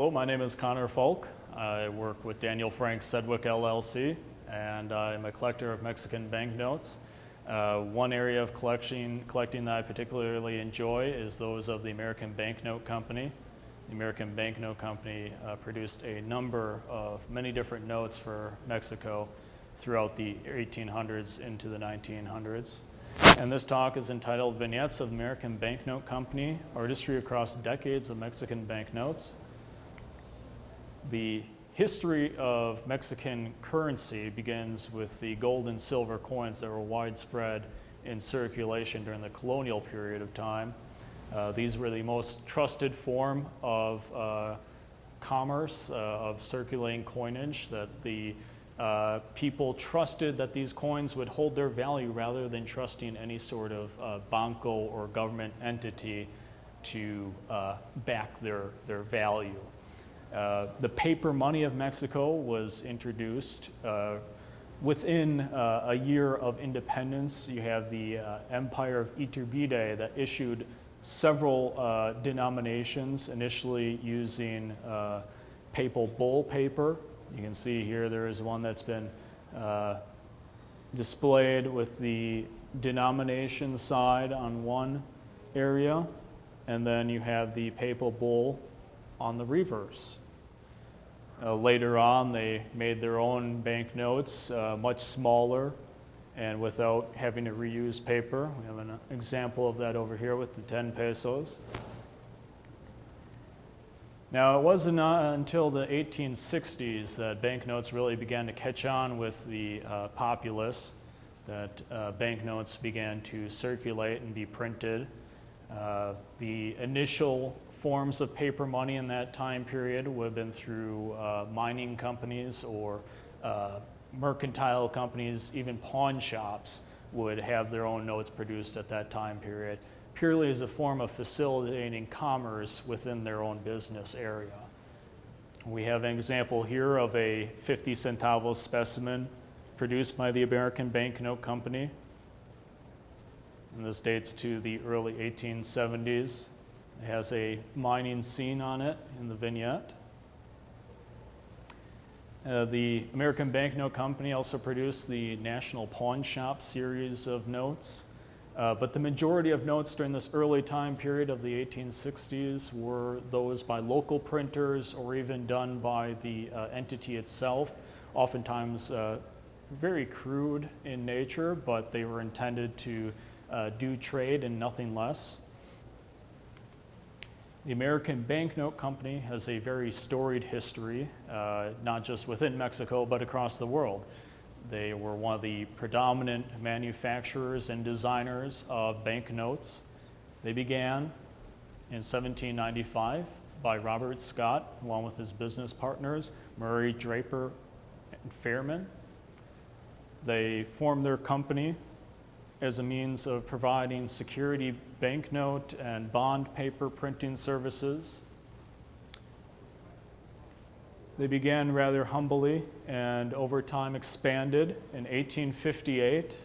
Hello, my name is Connor Falk. I work with Daniel Frank Sedgwick LLC, and I'm a collector of Mexican banknotes. One area of collecting that I particularly enjoy is those of the American Banknote Company. The American Banknote Company produced a number of many different notes for Mexico throughout the 1800s into the 1900s. And this talk is entitled Vignettes of the American Banknote Company, Artistry Across Decades of Mexican Banknotes. The history of Mexican currency begins with the gold and silver coins that were widespread in circulation during the colonial period of time. These were the most trusted form of commerce, of circulating coinage, that the people trusted that these coins would hold their value rather than trusting any sort of banco or government entity to back their value. The paper money of Mexico was introduced within a year of independence. You have the Empire of Iturbide that issued several denominations, initially using papal bull paper. You can see here there is one that's been displayed with the denomination side on one area, and then you have the papal bull on the reverse. Later on, they made their own banknotes, much smaller and without having to reuse paper. We have an example of that over here with the 10 pesos. Now, it wasn't until the 1860s that banknotes really began to catch on with the populace, that banknotes began to circulate and be printed. The initial forms of paper money in that time period would have been through mining companies or mercantile companies. Even pawn shops would have their own notes produced at that time period, purely as a form of facilitating commerce within their own business area. We have an example here of a 50 centavos specimen produced by the American Banknote Company. And this dates to the early 1870s. It has a mining scene on it in the vignette. The American Banknote Company also produced the National Pawn Shop series of notes. But the majority of notes during this early time period of the 1860s were those by local printers or even done by the entity itself, oftentimes very crude in nature, but they were intended to do trade and nothing less. The American Banknote Company has a very storied history, not just within Mexico, but across the world. They were one of the predominant manufacturers and designers of banknotes. They began in 1795 by Robert Scott, along with his business partners, Murray, Draper, and Fairman. They formed their company as a means of providing security banknote and bond paper printing services. They began rather humbly and over time expanded. In 1858,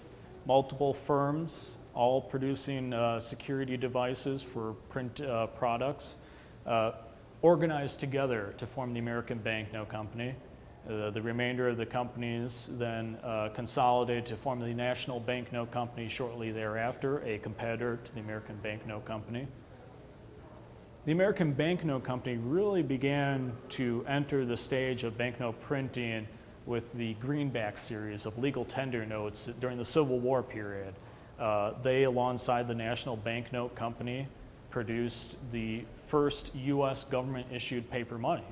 multiple firms, all producing security devices for print products, organized together to form the American Banknote Company. The remainder of the companies then consolidated to form the National Banknote Company shortly thereafter, a competitor to the American Banknote Company. The American Banknote Company really began to enter the stage of banknote printing with the greenback series of legal tender notes during the Civil War period. They, alongside the National Banknote Company, produced the first U.S. government-issued paper money.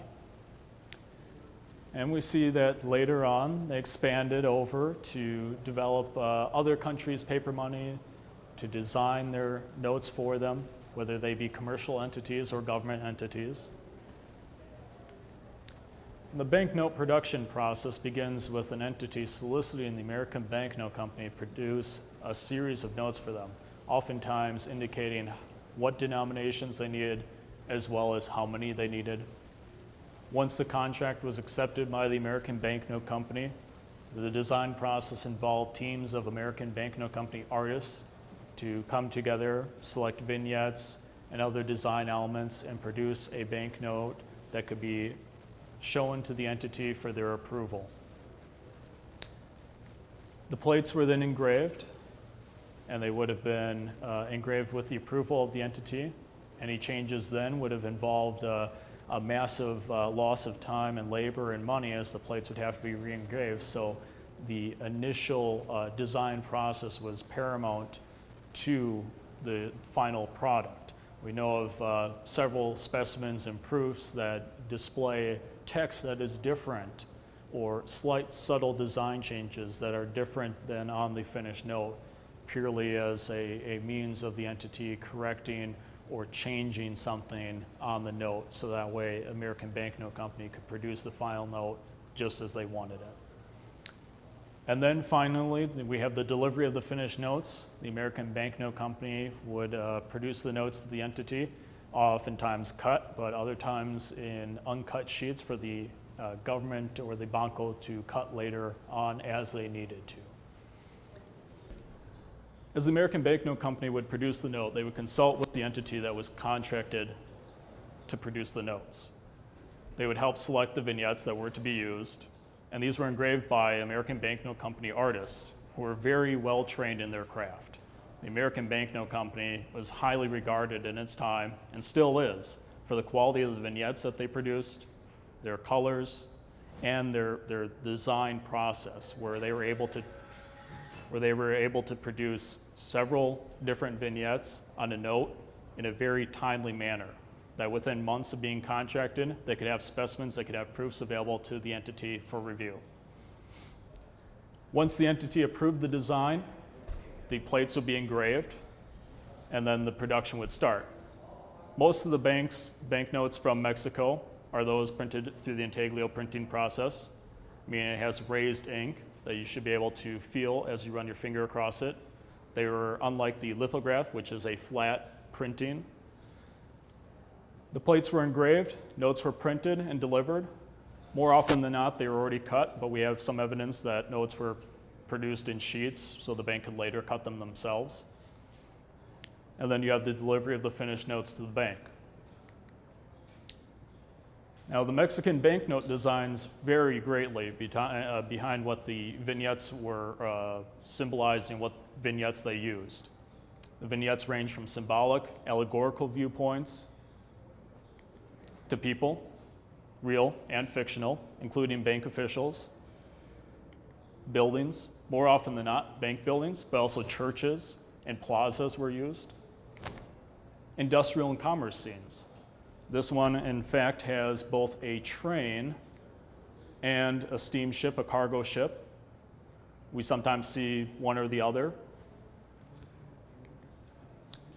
And we see that later on, they expanded over to develop other countries' paper money, to design their notes for them, whether they be commercial entities or government entities. The banknote production process begins with an entity soliciting the American Banknote Company to produce a series of notes for them, oftentimes indicating what denominations they needed as well as how many they needed. Once the contract was accepted by the American Banknote Company, the design process involved teams of American Banknote Company artists to come together, select vignettes and other design elements, and produce a banknote that could be shown to the entity for their approval. The plates were then engraved, and they would have been engraved with the approval of the entity. Any changes then would have involved a massive loss of time and labor and money, as the plates would have to be re-engraved. So the initial design process was paramount to the final product. We know of several specimens and proofs that display text that is different, or slight subtle design changes that are different than on the finished note, purely as a means of the entity correcting or changing something on the note, so that way American Banknote Company could produce the final note just as they wanted it. And then finally, we have the delivery of the finished notes. The American Banknote Company would produce the notes to the entity, oftentimes cut, but other times in uncut sheets for the government or the banco to cut later on as they needed to. As the American Banknote Company would produce the note, they would consult with the entity that was contracted to produce the notes. They would help select the vignettes that were to be used, and these were engraved by American Banknote Company artists who were very well trained in their craft. The American Banknote Company was highly regarded in its time, and still is, for the quality of the vignettes that they produced, their colors, and their design process, where they were able to produce several different vignettes on a note in a very timely manner, that within months of being contracted, they could have specimens, they could have proofs available to the entity for review. Once the entity approved the design, the plates would be engraved, and then the production would start. Most of the banknotes from Mexico are those printed through the intaglio printing process, meaning it has raised ink that you should be able to feel as you run your finger across it. They were unlike the lithograph, which is a flat printing. The plates were engraved, notes were printed and delivered. More often than not, they were already cut, but we have some evidence that notes were produced in sheets, so the bank could later cut them themselves. And then you have the delivery of the finished notes to the bank. Now, the Mexican banknote designs vary greatly behind what the vignettes were symbolizing, what vignettes they used. The vignettes range from symbolic, allegorical viewpoints to people, real and fictional, including bank officials, buildings, more often than not bank buildings, but also churches and plazas were used, industrial and commerce scenes. This one, in fact, has both a train and a steamship, a cargo ship. We sometimes see one or the other.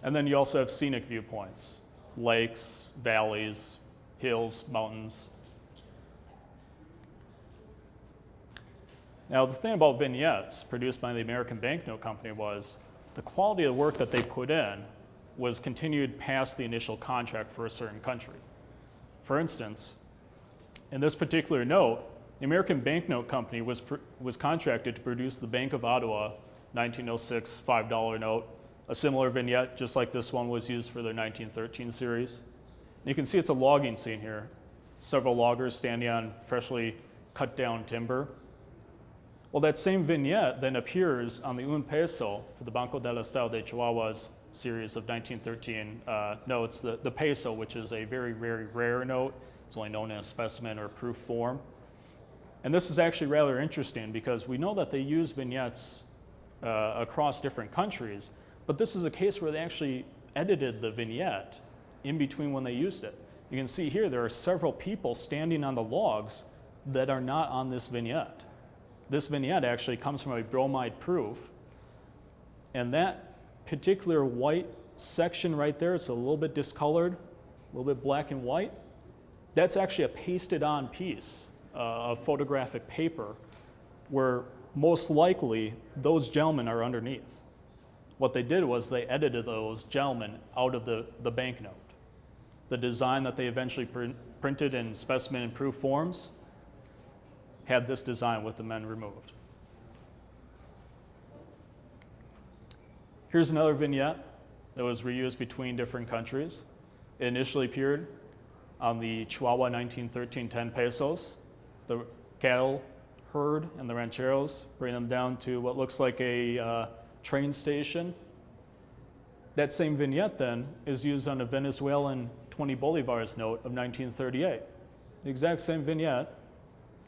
And then you also have scenic viewpoints, lakes, valleys, hills, mountains. Now, the thing about vignettes produced by the American Banknote Company was the quality of the work that they put in was continued past the initial contract for a certain country. For instance, in this particular note, the American Banknote Company was contracted to produce the Bank of Ottawa 1906 $5 note. A similar vignette, just like this one, was used for their 1913 series. And you can see it's a logging scene here. Several loggers standing on freshly cut down timber. Well, that same vignette then appears on the un peso for the Banco del Estado de Chihuahua's series of 1913 notes, the peso, which is a very, very rare note. It's only known in a specimen or proof form. And this is actually rather interesting because we know that they use vignettes across different countries, but this is a case where they actually edited the vignette in between when they used it. You can see here there are several people standing on the logs that are not on this vignette. This vignette actually comes from a bromide proof, and that particular white section right there, it's a little bit discolored, a little bit black and white. That's actually a pasted on piece of photographic paper where most likely those gentlemen are underneath. What they did was they edited those gentlemen out of the banknote. The design that they eventually printed in specimen and proof forms had this design with the men removed. Here's another vignette that was reused between different countries. It initially appeared on the Chihuahua 1913 10 pesos, the cattle herd and the rancheros, bring them down to what looks like a train station. That same vignette then is used on a Venezuelan 20 bolivars note of 1938. The exact same vignette,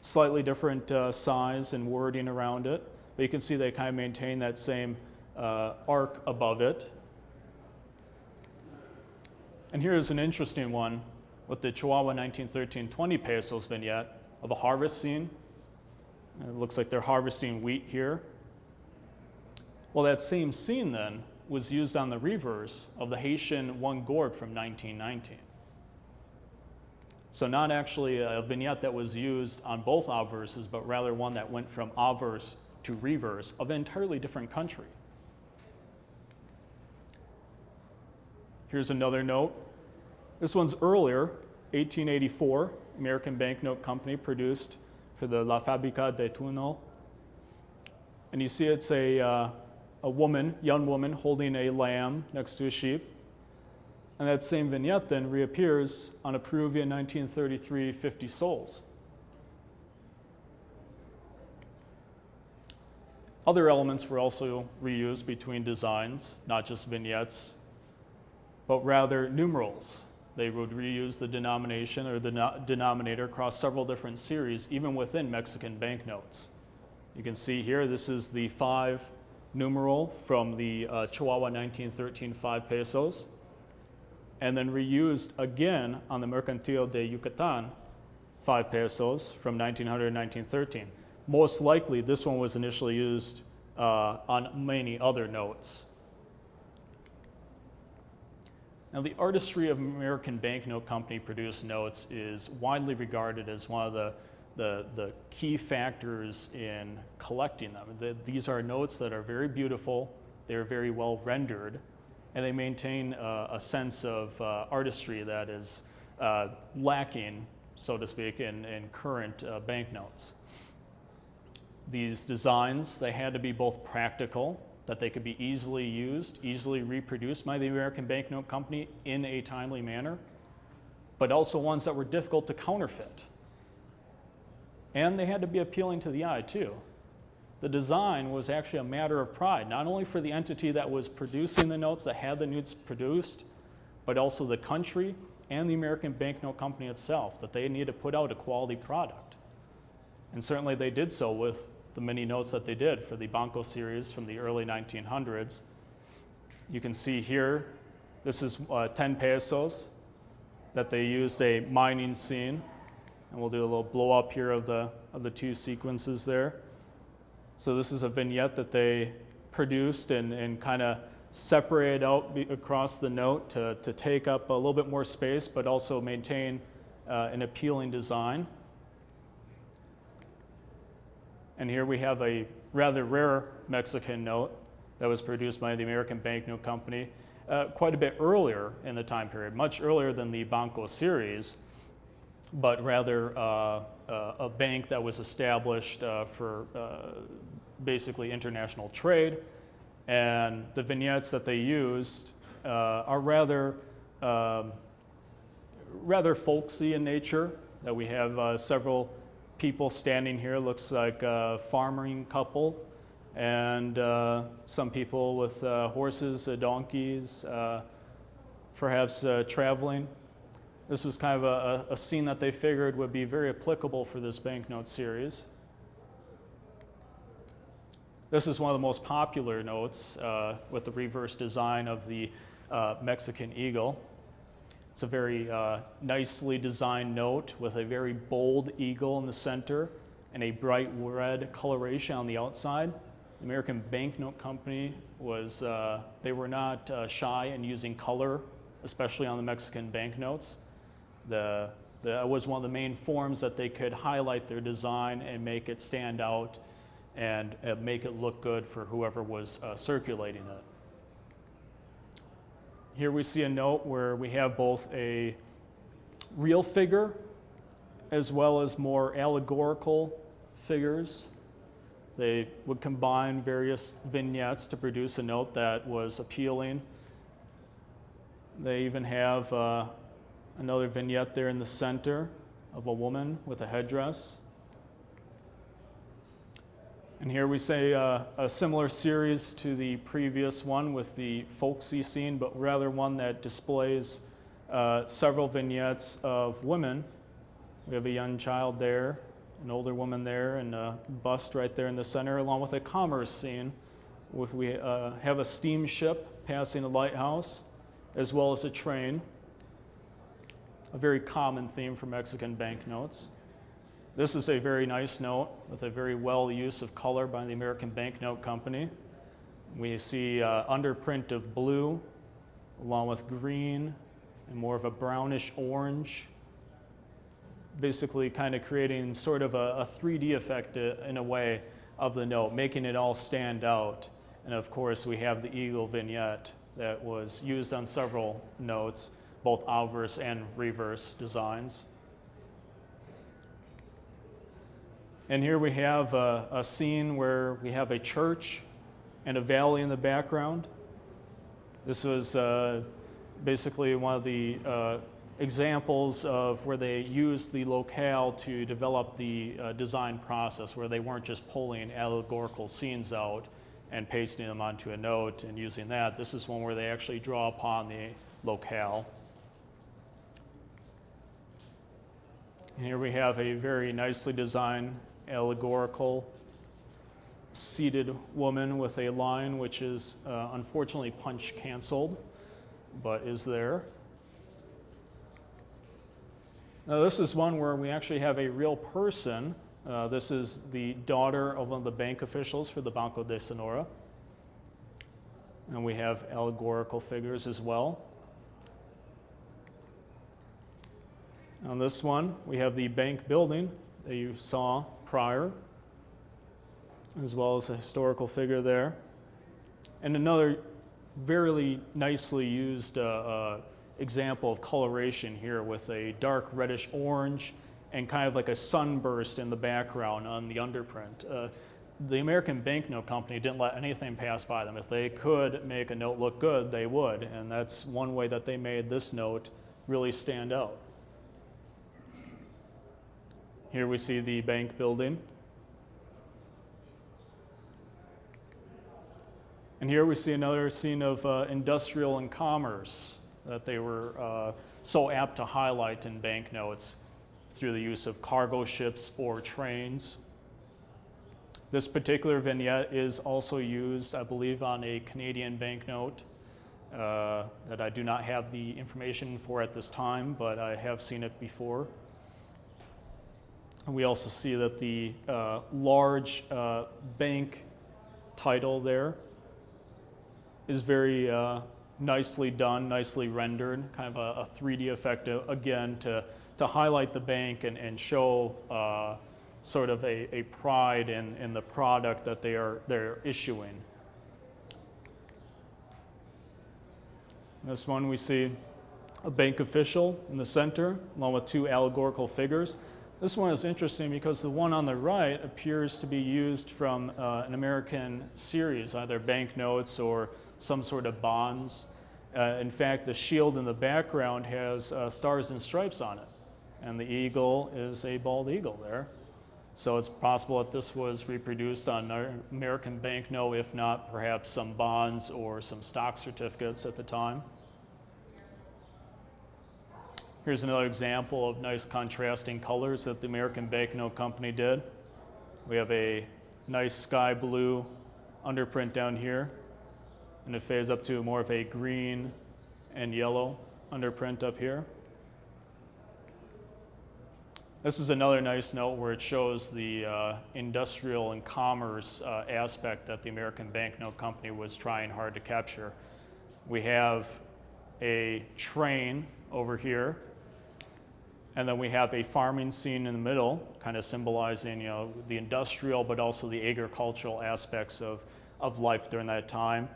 slightly different size and wording around it, but you can see they kind of maintain that same arc above it. And here's an interesting one with the Chihuahua 1913 20 pesos vignette of a harvest scene. It looks like they're harvesting wheat here. Well, that same scene then was used on the reverse of the Haitian One Gourd from 1919. So not actually a vignette that was used on both obverses, but rather one that went from obverse to reverse of an entirely different country. Here's another note. This one's earlier, 1884, American Banknote Company produced for the La Fábrica de Túnel. And you see it's a woman, young woman, holding a lamb next to a sheep. And that same vignette then reappears on a Peruvian 1933 50 soles. Other elements were also reused between designs, not just vignettes, but rather numerals. They would reuse the denomination or the denominator across several different series, even within Mexican banknotes. You can see here, this is the 5 numeral from the Chihuahua 1913 5 pesos, and then reused again on the Mercantil de Yucatan 5 pesos from 1900 and 1913. Most likely, this one was initially used on many other notes. Now, the artistry of American Banknote Company produced notes is widely regarded as one of the key factors in collecting them. These are notes that are very beautiful, they're very well rendered, and they maintain a sense of artistry that is lacking, so to speak, in current banknotes. These designs, they had to be both practical, that they could be easily used, easily reproduced by the American Banknote Company in a timely manner, but also ones that were difficult to counterfeit. And they had to be appealing to the eye too. The design was actually a matter of pride, not only for the entity that was producing the notes, that had the notes produced, but also the country and the American Banknote Company itself, that they needed to put out a quality product. And certainly they did so with the many notes that they did for the Banco series from the early 1900s. You can see here, this is 10 pesos that they used a mining scene. And we'll do a little blow up here of the 2 sequences there. So this is a vignette that they produced and kind of separated out across the note to take up a little bit more space, but also maintain an appealing design. And here we have a rather rare Mexican note that was produced by the American Banknote Company quite a bit earlier in the time period, much earlier than the Banco series, but rather a bank that was established for basically international trade. And the vignettes that they used are rather folksy in nature, that we have several people standing here, looks like a farming couple, and some people with horses, donkeys, perhaps traveling. This was kind of a scene that they figured would be very applicable for this banknote series. This is one of the most popular notes with the reverse design of the Mexican eagle. It's a very nicely designed note with a very bold eagle in the center and a bright red coloration on the outside. The American Banknote Company they were not shy in using color, especially on the Mexican banknotes. That was one of the main forms that they could highlight their design and make it stand out and make it look good for whoever was circulating it. Here we see a note where we have both a real figure as well as more allegorical figures. They would combine various vignettes to produce a note that was appealing. They even have Another vignette there in the center of a woman with a headdress. And here we see a similar series to the previous one with the folksy scene, but rather one that displays several vignettes of women. We have a young child there, an older woman there, and a bust right there in the center, along with a commerce scene. We have a steamship passing a lighthouse, as well as a train, a very common theme for Mexican banknotes. This is a very nice note with a very well use of color by the American Banknote Company. We see underprint of blue, along with green and more of a brownish orange, basically kind of creating sort of a 3D effect in a way of the note, making it all stand out. And of course, we have the eagle vignette that was used on several notes, both obverse and reverse designs. And here we have a scene where we have a church and a valley in the background. This was basically one of the examples of where they used the locale to develop the design process, where they weren't just pulling allegorical scenes out and pasting them onto a note and using that. This is one where they actually draw upon the locale. And here we have a very nicely designed allegorical seated woman with a line which is unfortunately punch canceled, but is there. Now this is one where we actually have a real person. This is the daughter of one of the bank officials for the Banco de Sonora. And we have allegorical figures as well. On this one, we have the bank building that you saw prior, as well as a historical figure there. And another very nicely used example of coloration here with a dark reddish orange and kind of like a sunburst in the background on the underprint. The American Banknote Company didn't let anything pass by them. If they could make a note look good, they would, and that's one way that they made this note really stand out. Here we see the bank building. And here we see another scene of industrial and commerce that they were so apt to highlight in banknotes through the use of cargo ships or trains. This particular vignette is also used, I believe, on a Canadian banknote that I do not have the information for at this time, but I have seen it before. And we also see that the large bank title there is very nicely done, nicely rendered, kind of a 3D effect, again, to highlight the bank and show sort of a pride in the product that they're issuing. This one we see a bank official in the center, along with two allegorical figures. This one is interesting because the one on the right appears to be used from an American series, either banknotes or some sort of bonds. In fact, the shield in the background has stars and stripes on it, and the eagle is a bald eagle there. So it's possible that this was reproduced on an American banknote, if not perhaps some bonds or some stock certificates at the time. Here's another example of nice contrasting colors that the American Banknote Company did. We have a nice sky blue underprint down here, and it fades up to more of a green and yellow underprint up here. This is another nice note where it shows the industrial and commerce aspect that the American Banknote Company was trying hard to capture. We have a train over here, and then we have a farming scene in the middle, kind of symbolizing, the industrial but also the agricultural aspects of life during that time,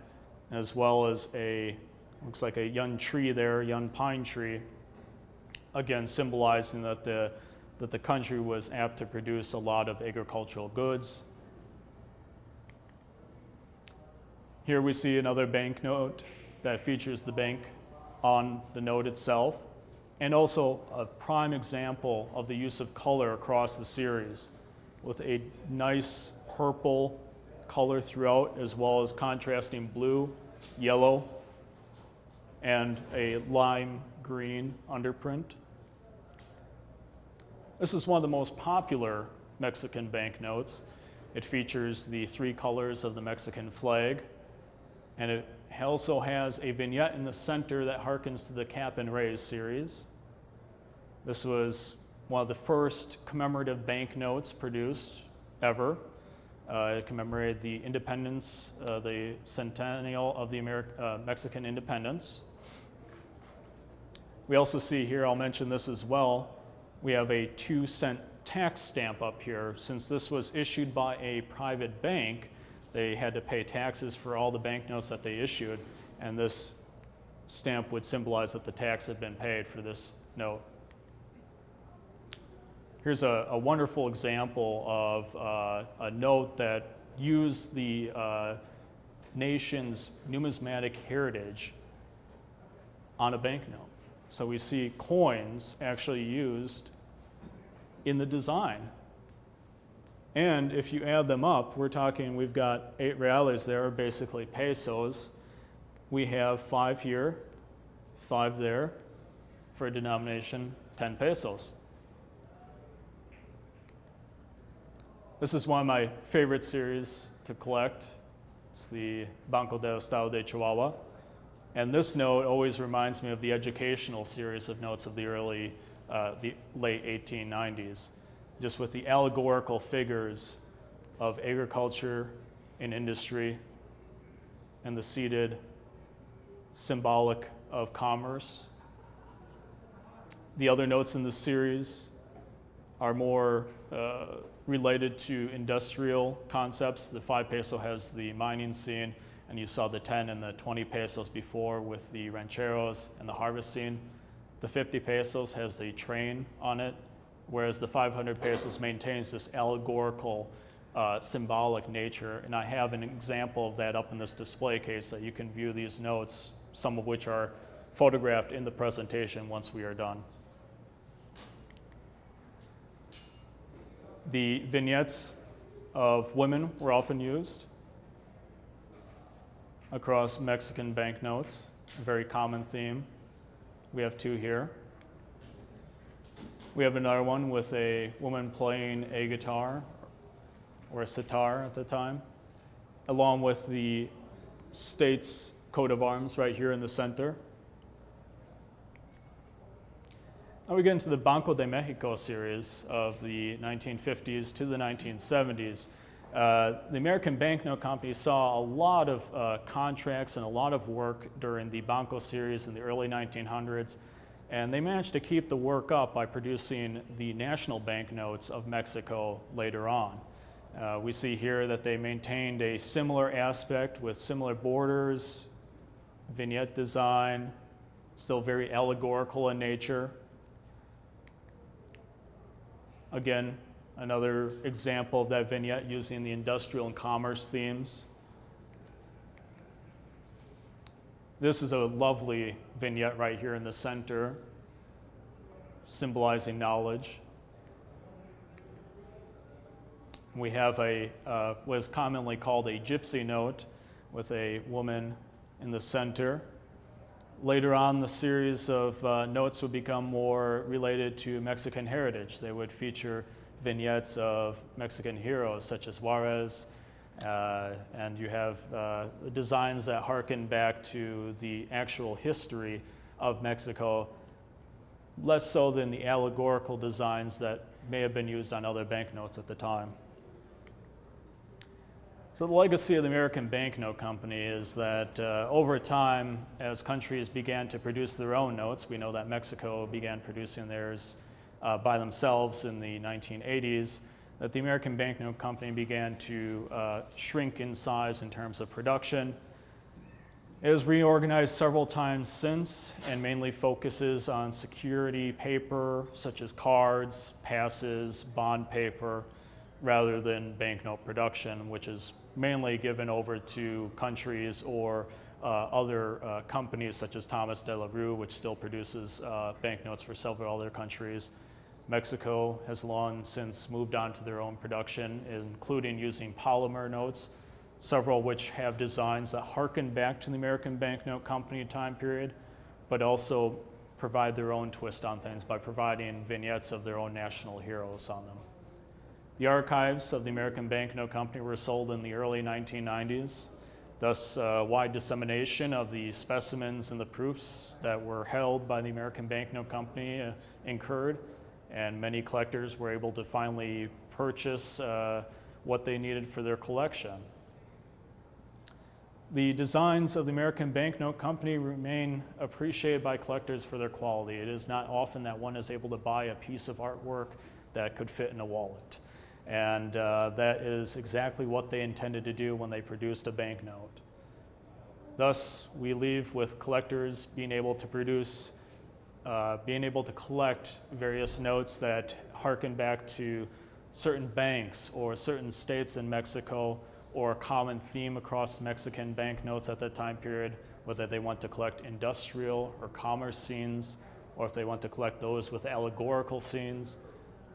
as well as looks like a young tree there, a young pine tree, again symbolizing that the country was apt to produce a lot of agricultural goods. Here we see another banknote that features the bank on the note itself. and also a prime example of the use of color across the series, with a nice purple color throughout, as well as contrasting blue, yellow, and a lime green underprint. This is one of the most popular Mexican banknotes. It features the 3 colors of the Mexican flag, and it also has a vignette in the center that harkens to the cap and raise series. This was one of the first commemorative banknotes produced ever. It commemorated the independence, the centennial of the Mexican independence. We also see here, I'll mention this as well, we have a 2-cent tax stamp up here. Since this was issued by a private bank, they had to pay taxes for all the banknotes that they issued, and this stamp would symbolize that the tax had been paid for this note. Here's a wonderful example of a note that used the nation's numismatic heritage on a banknote. So we see coins actually used in the design. And if you add them up, we're talking, we've got 8 reales there, basically pesos. We have 5 here, 5 there, for a denomination, 10 pesos. This is one of my favorite series to collect. It's the Banco del Estado de Chihuahua. And this note always reminds me of the educational series of notes of the late 1890s, just with the allegorical figures of agriculture and industry and the seated symbolic of commerce. The other notes in the series are more related to industrial concepts. The 5 peso has the mining scene, and you saw the 10 and the 20 pesos before with the rancheros and the harvest scene. The 50 pesos has the train on it, whereas the 500 pesos maintains this allegorical, symbolic nature. And I have an example of that up in this display case that you can view these notes, some of which are photographed in the presentation once we are done. The vignettes of women were often used across Mexican banknotes, a very common theme. We have 2 here. We have another one with a woman playing a guitar, or a sitar at the time, along with the state's coat of arms right here in the center. Now we get into the Banco de Mexico series of the 1950s to the 1970s. The American Banknote Company saw a lot of contracts and a lot of work during the Banco series in the early 1900s, and they managed to keep the work up by producing the national banknotes of Mexico later on. We see here that they maintained a similar aspect with similar borders, vignette design, still very allegorical in nature. Again, another example of that vignette using the industrial and commerce themes. This is a lovely vignette right here in the center, symbolizing knowledge. We have what is commonly called a gypsy note with a woman in the center. Later on, the series of notes would become more related to Mexican heritage. They would feature vignettes of Mexican heroes such as Juarez, and you have designs that harken back to the actual history of Mexico, less so than the allegorical designs that may have been used on other banknotes at the time. So the legacy of the American Banknote Company is that over time, as countries began to produce their own notes, we know that Mexico began producing theirs by themselves in the 1980s, that the American Banknote Company began to shrink in size in terms of production. It has reorganized several times since and mainly focuses on security paper such as cards, passes, bond paper, rather than banknote production, which is mainly given over to countries or other companies such as Thomas de la Rue, which still produces banknotes for several other countries. Mexico has long since moved on to their own production, including using polymer notes, several which have designs that harken back to the American Banknote Company time period, but also provide their own twist on things by providing vignettes of their own national heroes on them. The archives of the American Banknote Company were sold in the early 1990s. Thus, wide dissemination of the specimens and the proofs that were held by the American Banknote Company incurred, and many collectors were able to finally purchase what they needed for their collection. The designs of the American Banknote Company remain appreciated by collectors for their quality. It is not often that one is able to buy a piece of artwork that could fit in a wallet. And that is exactly what they intended to do when they produced a banknote. Thus, we leave with collectors being able to collect various notes that harken back to certain banks or certain states in Mexico, or a common theme across Mexican banknotes at that time period, whether they want to collect industrial or commerce scenes, or if they want to collect those with allegorical scenes,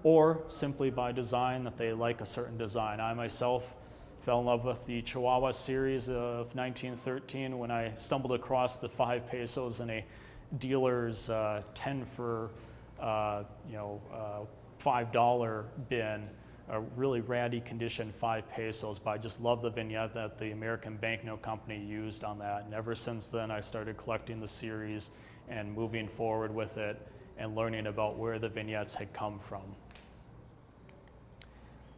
or simply by design that they like a certain design. I myself fell in love with the Chihuahua series of 1913 when I stumbled across the 5 pesos in a dealer's 10 for $5 bin, a really ratty condition 5 pesos, but I just love the vignette that the American Banknote Company used on that. And ever since then, I started collecting the series and moving forward with it and learning about where the vignettes had come from.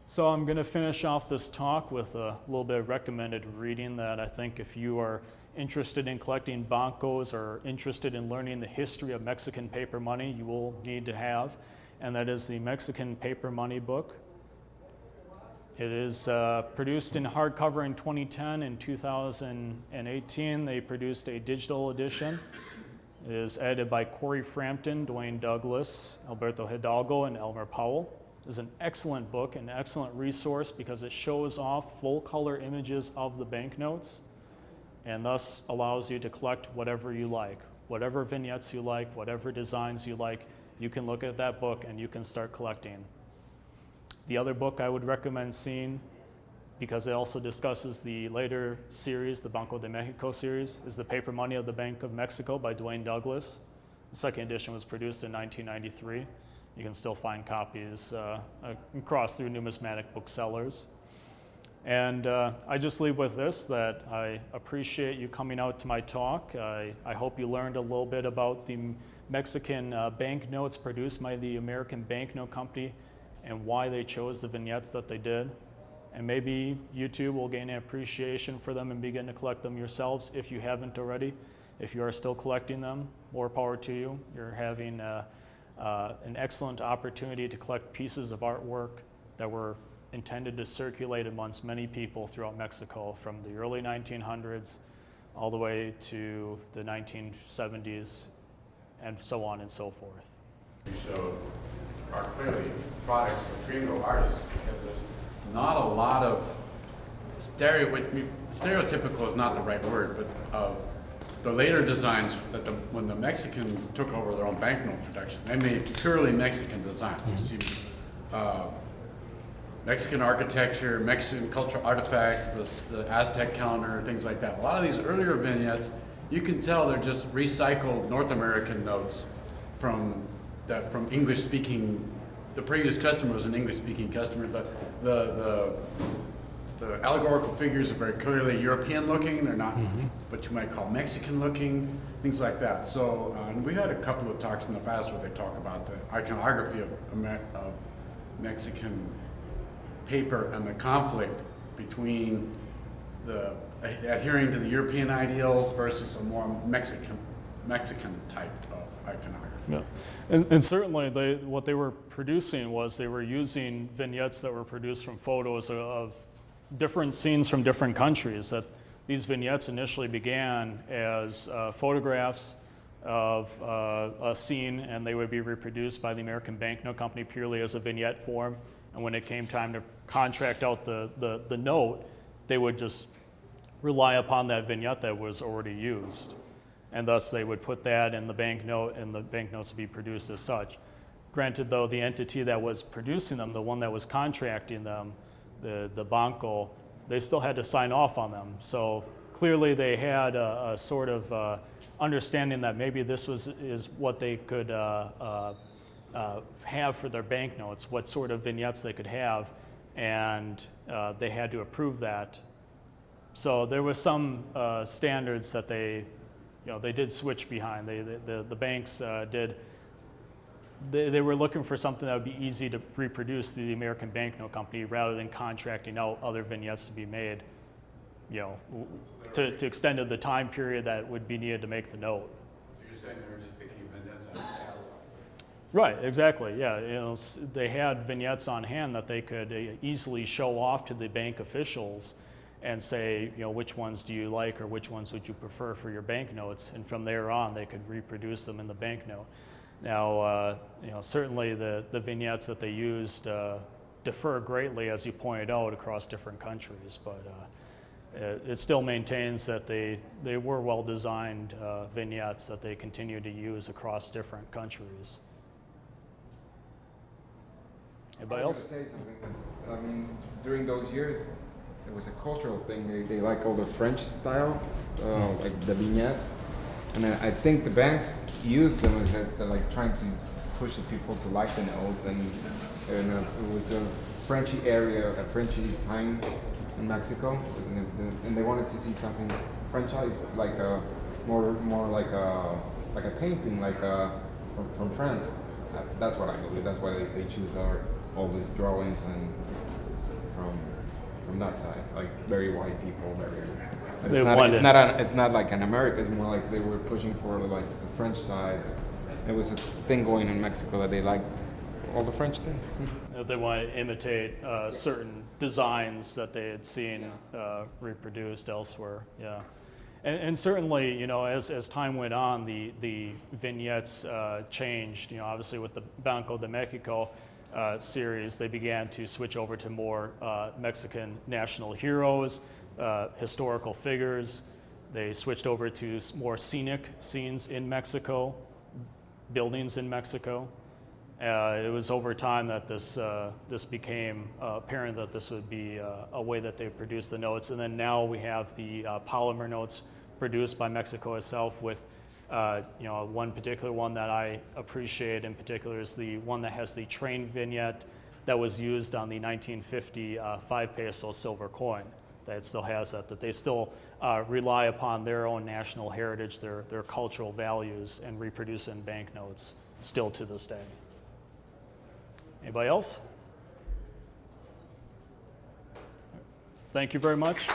So I'm going to finish off this talk with a little bit of recommended reading that I think if you are interested in collecting bancos or interested in learning the history of Mexican paper money, you will need to have, and that is the Mexican Paper Money book. It is produced in hardcover in 2010. In 2018, they produced a digital edition. It is edited by Corey Frampton, Dwayne Douglas, Alberto Hidalgo, and Elmer Powell. It is an excellent book, an excellent resource because it shows off full color images of the banknotes and thus allows you to collect whatever you like. Whatever vignettes you like, whatever designs you like, you can look at that book and you can start collecting. The other book I would recommend seeing, because it also discusses the later series, the Banco de Mexico series, is The Paper Money of the Bank of Mexico by Dwayne Douglas. The second edition was produced in 1993. You can still find copies across through numismatic booksellers. And I just leave with this, that I appreciate you coming out to my talk. I hope you learned a little bit about the Mexican banknotes produced by the American Banknote Company and why they chose the vignettes that they did. And maybe you too will gain an appreciation for them and begin to collect them yourselves if you haven't already. If you are still collecting them, more power to you. You're having an excellent opportunity to collect pieces of artwork that were intended to circulate amongst many people throughout Mexico from the early 1900s all the way to the 1970s and so on and so forth. You showed are clearly products of gringo artists because there's not a lot of stereotypical is not the right word, but of the later designs that when the Mexicans took over their own banknote production, they made purely Mexican designs. You see Mexican architecture, Mexican cultural artifacts, the Aztec calendar, things like that. A lot of these earlier vignettes, you can tell they're just recycled North American notes from English-speaking. The previous customer was an English-speaking customer. The allegorical figures are very clearly European-looking. They're not what you might call Mexican-looking, things like that. So, and we had a couple of talks in the past where they talk about the iconography of Mexican paper and the conflict between the adhering to the European ideals versus a more Mexican type of iconography. Yeah, and certainly what they were producing was they were using vignettes that were produced from photos of different scenes from different countries. That these vignettes initially began as photographs of a scene, and they would be reproduced by the American Banknote Company purely as a vignette form. And when it came time to contract out the note, they would just rely upon that vignette that was already used. And thus they would put that in the banknote, and the banknotes would be produced as such. Granted, though, the entity that was producing them, the one that was contracting them, the banco, they still had to sign off on them. So clearly they had a sort of understanding that maybe this is what they could have for their banknotes, what sort of vignettes they could have, and they had to approve that. So there was some standards that they did switch behind. The banks did. They were looking for something that would be easy to reproduce through the American Banknote Company rather than contracting out other vignettes to be made, to extend the time period that would be needed to make the note. So you're saying they were just picking vignettes out of the catalog? Right, exactly, yeah. They had vignettes on hand that they could easily show off to the bank officials and say, which ones do you like or which ones would you prefer for your banknotes, and from there on they could reproduce them in the banknote. Now, certainly the vignettes that they used differ greatly, as you pointed out, across different countries, but it still maintains that they were well-designed vignettes that they continue to use across different countries. Anybody else? I was going to say something. I mean, during those years, it was a cultural thing. They like all the French style, like the vignettes, and I think the banks used them as they're like trying to push the people to like the note, and it was a Frenchy area, a Frenchy time in Mexico, and they wanted to see something Frenchized, like more like a painting, like from France. That's what I believe. That's why they choose all these drawings and from that side, like very white people, very. It's not like in America. It's more like they were pushing for like the French side. It was a thing going in Mexico that they liked all the French thing. They want to imitate certain designs that they had seen reproduced elsewhere. Yeah, and certainly, as time went on, the vignettes changed. Obviously with the Banco de Mexico series, they began to switch over to more Mexican national heroes. Historical figures. They switched over to more scenic scenes in Mexico, buildings in Mexico. It was over time that this became apparent that this would be a way that they produce the notes. And then now we have the polymer notes produced by Mexico itself with one particular one that I appreciate in particular is the one that has the train vignette that was used on the 1950 5 peso silver coin. That still has that they still rely upon their own national heritage, their cultural values, and reproduce in banknotes still to this day. Anybody else? Thank you very much.